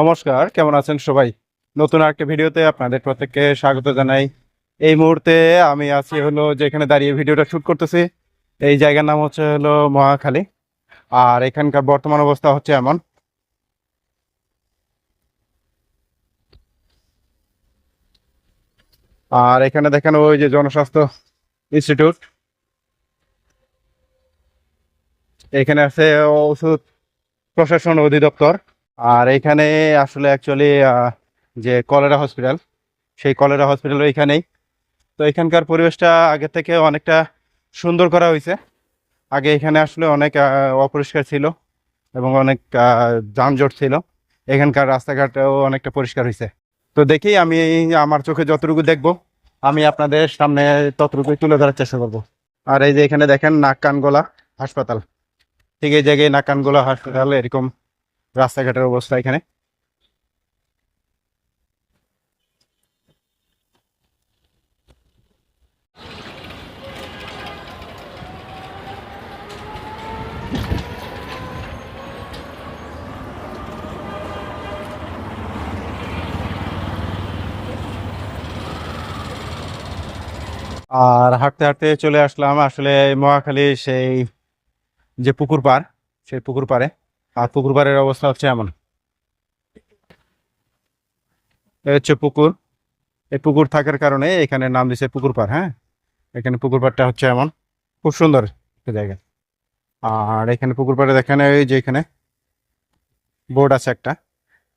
নমস্কার, কেমন আছেন সবাই? নতুন আরেকটা ভিডিওতে আপনাদের প্রত্যেককে স্বাগত জানাই। এই মুহূর্তে আমি আছি হলো যেখানে দাঁড়িয়ে ভিডিওটা শুট করতেছি। এই জায়গার নাম হচ্ছে হলো মহাখালী। আর এখানকার বর্তমান অবস্থা হচ্ছে এমন। আর এখানে দেখেন ওই যে জনস্বাস্থ্য ইনস্টিটিউট, এখানে আছে ওষুধ প্রশাসন অধিদপ্তর। আর এখানে আসলে অ্যাকচুয়ালি যে কলেরা হসপিটাল, সেই কলেরা হসপিটাল এখানেই। তো এখানকার পরিবেশটা আগে থেকে অনেকটা সুন্দর করা হয়েছে। আগে এখানে আসলে অনেক অপরিষ্কার ছিল এবং অনেক যানজট ছিল। এখানকার রাস্তাঘাটও অনেকটা পরিষ্কার হয়েছে। তো দেখি আমি আমার চোখে যতটুকু দেখবো আমি আপনাদের সামনে ততটুকুই তুলে ধরার চেষ্টা করব। আর এই যে এখানে দেখেন নাক কান গলা হাসপাতাল, ঠিক এই জায়গায় নাক কান গলা হাসপাতাল, এরকম রাস্তাঘাটের অবস্থা এখানে। আর হাঁটতে হাঁটতে চলে আসলাম আসলে মহাখালী সেই যে পুকুর পাড়, সেই পুকুর পাড়ে। আর পুকুর পাড়ের অবস্থা হচ্ছে এমন। এ হচ্ছে পুকুর। এই পুকুর থাকার কারণে এখানে নাম দিছে পুকুর পাড়। হ্যাঁ, এখানে পুকুর পাড়টা হচ্ছে এমন, খুব সুন্দর একটা জায়গা। আর এখানে পুকুর পাড়ে দেখেন এই যে এখানে বোর্ড আছে একটা।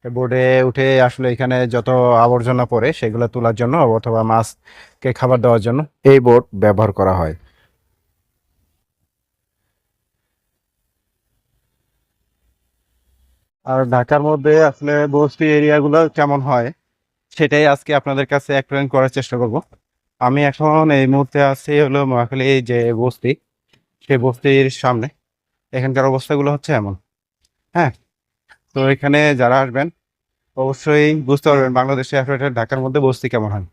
বোর্ডে উঠে আসলে এখানে যত আবর্জনা পড়ে সেগুলো তোলার জন্য অথবা মাছকে খাবার দেওয়ার জন্য এই বোর্ড ব্যবহার করা হয়। আর ঢাকার মধ্যে আসলে বস্তি এরিয়াগুলো কেমন হয় সেটাই আজকে আপনাদের কাছে এক্সপ্লেন করার চেষ্টা করব। আমি এখন এই মুহূর্তে আছি হলো মহাখালী এই যে বস্তি, সেই বস্তির সামনে। এখানকার অবস্থাগুলো হচ্ছে এমন। হ্যাঁ, তো এখানে যারা আসবেন অবশ্যই বুঝতে পারবেন বাংলাদেশে আসলে ঢাকার মধ্যে বস্তি কেমন হয়।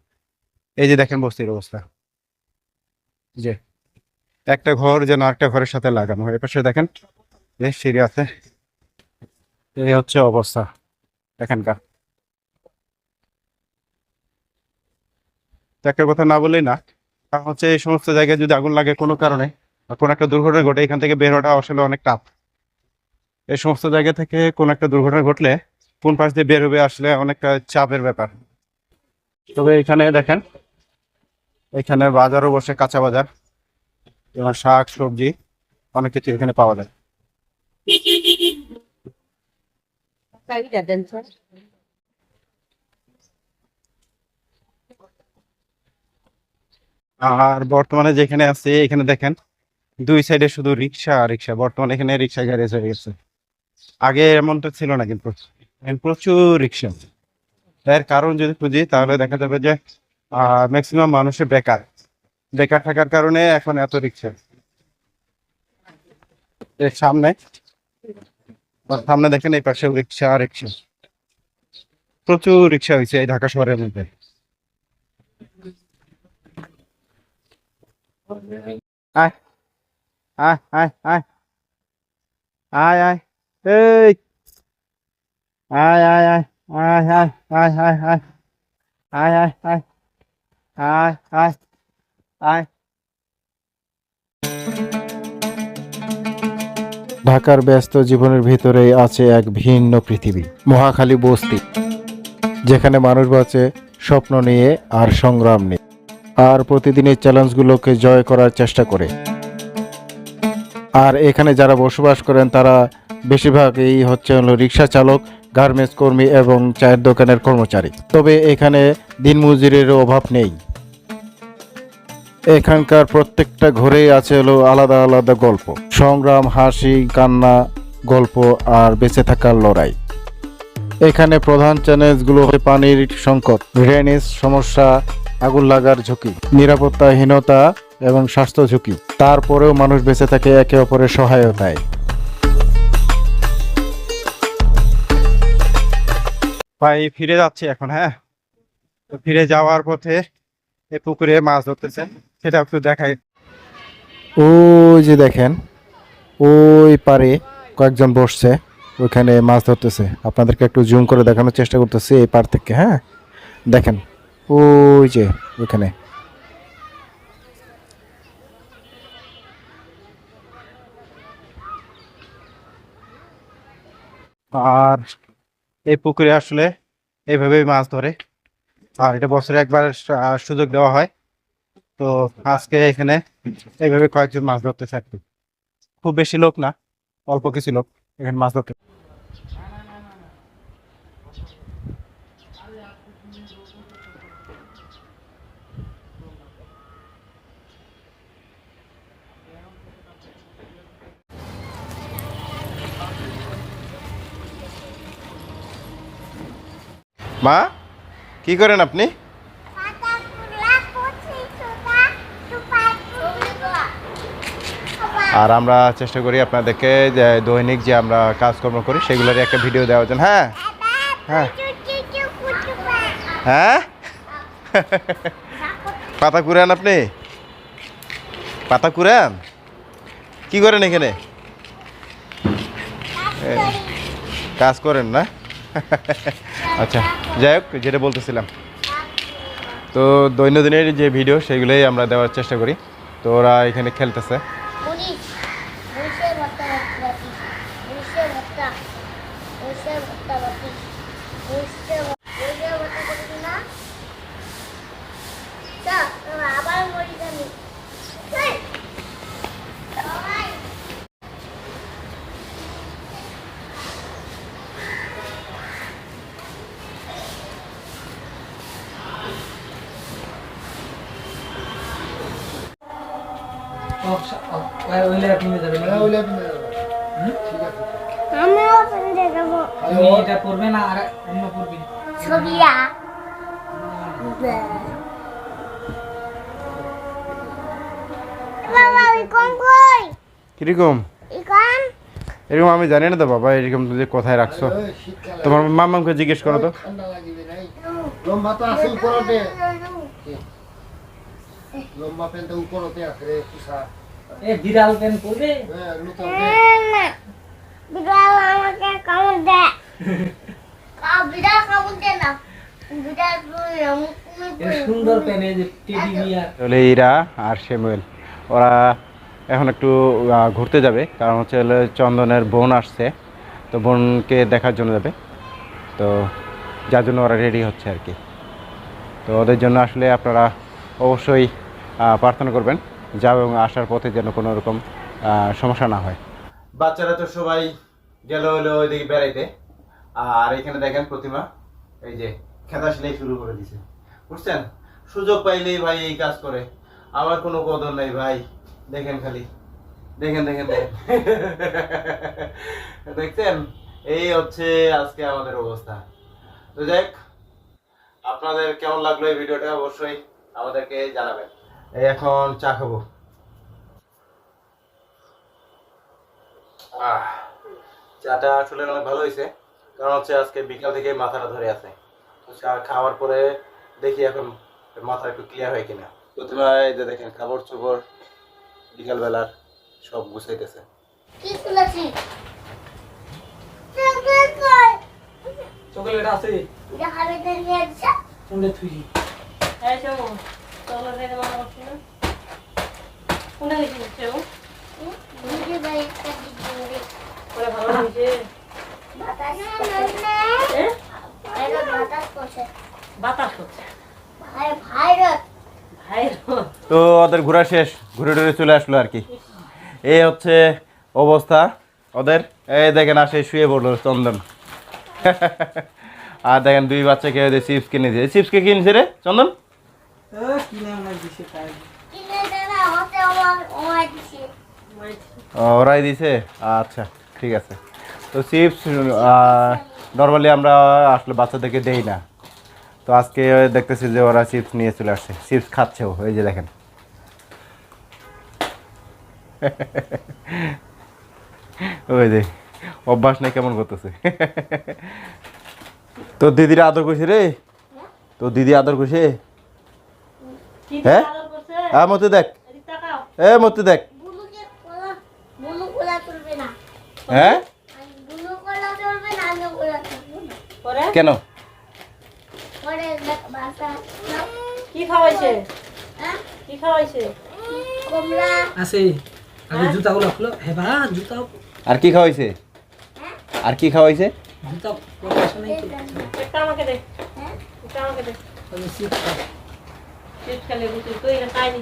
এই যে দেখেন বস্তির অবস্থা, যে একটা ঘর যেন আরেকটা ঘরের সাথে লাগানো হয়। এপাশে দেখেন যে সিঁড়ি আছে। এই হচ্ছে অবস্থা এখানকার। তো একটা কথা না বললেই না, কারণ হচ্ছে এই সমস্ত জায়গায় যদি আগুন লাগে কোনো কারণে বা কোনো একটা দুর্ঘটনা ঘটে, এখান থেকে বের হওয়াটা আসলে অনেক টাফ। এই সমস্ত জায়গা থেকে কোনো একটা দুর্ঘটনা ঘটলে কোন পাশ দিয়ে বের হবে আসলে অনেকটা চাপের ব্যাপার। তবে এখানে দেখেন, এখানে বাজারও বসে, কাঁচা বাজার এবং শাক সবজি অনেক কিছু এখানে পাওয়া যায়। আর বর্তমানে যেখানে আছে এখানে দেখেন দুই সাইডে শুধু রিক্সা আর রিক্সা। বর্তমানে এখানে রিক্সা গ্যারেজ হয়ে গেছে। আগে এমনটা ছিল না, কিন্তু এখন প্রচুর রিক্সা। এর কারণ যদি খুঁজি তাহলে দেখা যাবে যে ম্যাক্সিমাম মানুষের বেকার। বেকার থাকার কারণে এখন এত রিক্সা। এর সামনে সামনে দেখেন এই পাশে রিক্সা আর রিক্সা, প্রচুর রিক্সা হয়েছে এই ঢাকা শহরের মধ্যে। আয় আয় আয় আয় আয় আয় এই আয় আয় আয় আয় আয় আয় আয় আয় আয় আয় আয় আয় আয় আয়। ঢাকার ব্যস্ত জীবনের ভিতরেই আছে এক ভিন্ন পৃথিবী, মহাখালী বস্তি, যেখানে মানুষ বাঁচে স্বপ্ন নিয়ে আর সংগ্রাম নিয়ে, আর প্রতিদিনের চ্যালেঞ্জগুলোকে জয় করার চেষ্টা করে। আর এখানে যারা বসবাস করেন তারা বেশিরভাগই হলো রিক্সা চালক, গার্মেন্টস কর্মী এবং চায়ের দোকানের কর্মচারী। তবে এখানে দিনমজুরেরও অভাব নেই। এখানকার প্রত্যেকটা ঘরেই আছে হলো আলাদা আলাদা গল্প, সংগ্রাম, হাসি, কান্না, গল্প আর বেঁচে থাকার লড়াই। এখানে প্রধান চ্যালেঞ্জগুলো হচ্ছে পানির সংকট, ড্রেনেজ সমস্যা, আগুন লাগার ঝুঁকি, নিরাপত্তাহীনতা এবং স্বাস্থ্য ঝুঁকি। তারপরেও মানুষ বেঁচে থাকে একে অপরের সহায়তায়। ভাই ফিরে যাচ্ছি এখন। হ্যাঁ, তো ফিরে যাওয়ার পথে এই পুকুরে মাছ ধরতেছেন, সেটা একটু দেখাই। ওই যে দেখেন ওই পারে কয়েকজন বসছে। ওখানে মাছ ধরতেছে। আপনাদেরকে একটু জুম করে দেখানোর চেষ্টা করতেছি এই পার থেকে। হ্যাঁ, দেখেন ওই যে ওখানে। আর এই পুকুরে আসলে এইভাবেই মাছ ধরে, আর এটা বছরে একবার সুযোগ দেওয়া হয়। তো আজকে এখানে এইভাবে কয়েকজন মাছ ধরতেছে আর কি। খুব বেশি লোক না, অল্প কিছু লোক এখানে মাছ ধরতে। মা, কি করেন আপনি? আর আমরা চেষ্টা করি আপনাদেরকে যে দৈনিক যে আমরা কাজকর্ম করি সেগুলোর একটা ভিডিও দেওয়ার জন্য। হ্যাঁ হ্যাঁ হ্যাঁ পাতা কুড়ান আপনি? পাতা কুড়ান? কি করেন এখানে? কাজ করেন না? আচ্ছা, যাই হোক, যেটা বলতেছিলাম, তো দৈনন্দিনের যে ভিডিও সেগুলোই আমরা দেওয়ার চেষ্টা করি। তো ওরা এখানে খেলতেছে। এটা পড়বে না আর অন্য পড়বি ছবিয়া বাবা কোন কই কিরকম? ইকান এরকম আমি জানি না তো বাবা, এরকম যে কোথায় রাখছো। তোমার মামাকে জিজ্ঞেস করো তো। লম্বা তো আছে উপরতে, লম্বা পেন তো উপরতে আছে রে কুসা। এ বিড়াল পেন পড়বে হ্যাঁ নতুন না বিড়াল আমাকে কামড় দেয় বিড়াল কামড় দেয় না বিড়াল এ সুন্দর পেন, এই যে টেডি বিয়ার। তাহলে ইরা আর শ্যামুয়েল ওরা এখন একটু ঘুরতে যাবে, কারণ হচ্ছে চন্দনের বোন আসছে, তো বোনকে দেখার জন্য যাবে। তো যার জন্য ওরা রেডি হচ্ছে আর কি। তো ওদের জন্য আসলে আপনারা অবশ্যই প্রার্থনা করবেন যাও, এবং আসার পথে যেন কোনো রকম সমস্যা না হয়। বাচ্চারা তো সবাই গেল হলো ওইদিকে বেড়াইতে, আর এখানে দেখেন প্রতিমা এই যে খেতা সেলাই শুরু করে দিছে, বুঝছেন? সুযোগ পাইলেই ভাই এই কাজ করে, আমার কোনো কদর নাই ভাই। দেখেন খালি, দেখেন দেখেন দেখেন দেখছেন? এই হচ্ছে আজকে আমাদের অবস্থা। তো যাই, আপনাদের কেমন লাগলো এই ভিডিওটা অবশ্যই আমাদেরকে জানাবেন। এই এখন চা খাবো। চাটা আসলে অনেক ভালো হয়েছে, কারণ হচ্ছে আজকে বিকাল থেকে মাথাটা ধরে আছে। তো চা খাওয়ার পরে দেখি এখন মাথা একটু ক্লিয়ার হয় কিনা। প্রতিমা এই যে দেখেন কাপড় চোপড় বিকাল বেলার সব গুছাইতেছে। কি খুলেছি চকলেট আছে দেখাবে তো নিয়ে আসছে কোনটা থুই? এই শোনো, চকলেট খাইতে মানা করছি না? কোনটা খেয়েছিস সেও? দিদি ভাই একটা দিদি ওরা ভালো হয়েছে? বাতাস এ? ভাইরাস বাতাস করছে বাতাস করছে। ভাইরাস ভাই তো ওদের ঘোরা শেষ, ঘুরে টুরে চলে আসলো আর কি। এই হচ্ছে অবস্থা ওদের। এই দেখেন আসে শুয়ে পড়লো চন্দন আর দেখেন দুই বাচ্চাকে চিপস কিনে দিয়েছে। চিপস কে কিনছে রে চন্দন? কিনে আমার দিছে তাই। কিনে দেনা হতে আমার দিছে ওরাই দিছে, আচ্ছা ঠিক আছে। তো চিপস নর্মালি আমরা আসলে বাচ্চাদেরকে দেই না, তো আজকে দেখতেছি যে ওরা চিপস নিয়ে চলে আসছে, চিপস খাচ্ছেও। এই যে দেখেন ওই যে অভ্যাস নেই কেমন করতেছে। তোর দিদির আদর করছে রে, তোর দিদি আদর করছে। কি হ্যাঁ? আদর করছে? হ্যাঁ মতে দেখ, এদিক তাকাও। মতে দেখ। বুলু কোলা তুলবে না হ্যাঁ বুলু কোলা পরে কেন? পরে ভাতা কি খাওয়াইছে? হ্যাঁ কি খাওয়াইছে? কমলা আছে আগে জুতাগুলো খুলো হে বা জুতা আর কি খাওয়াইছে? আর কি খাওয়াইছে? জুতা প্রকাশন নাই তো একটা আমাকে দে। হ্যাঁ একটা আমাকে দে। আমি শিখ চিপস খেলে বুঝি তুই না খাইনি।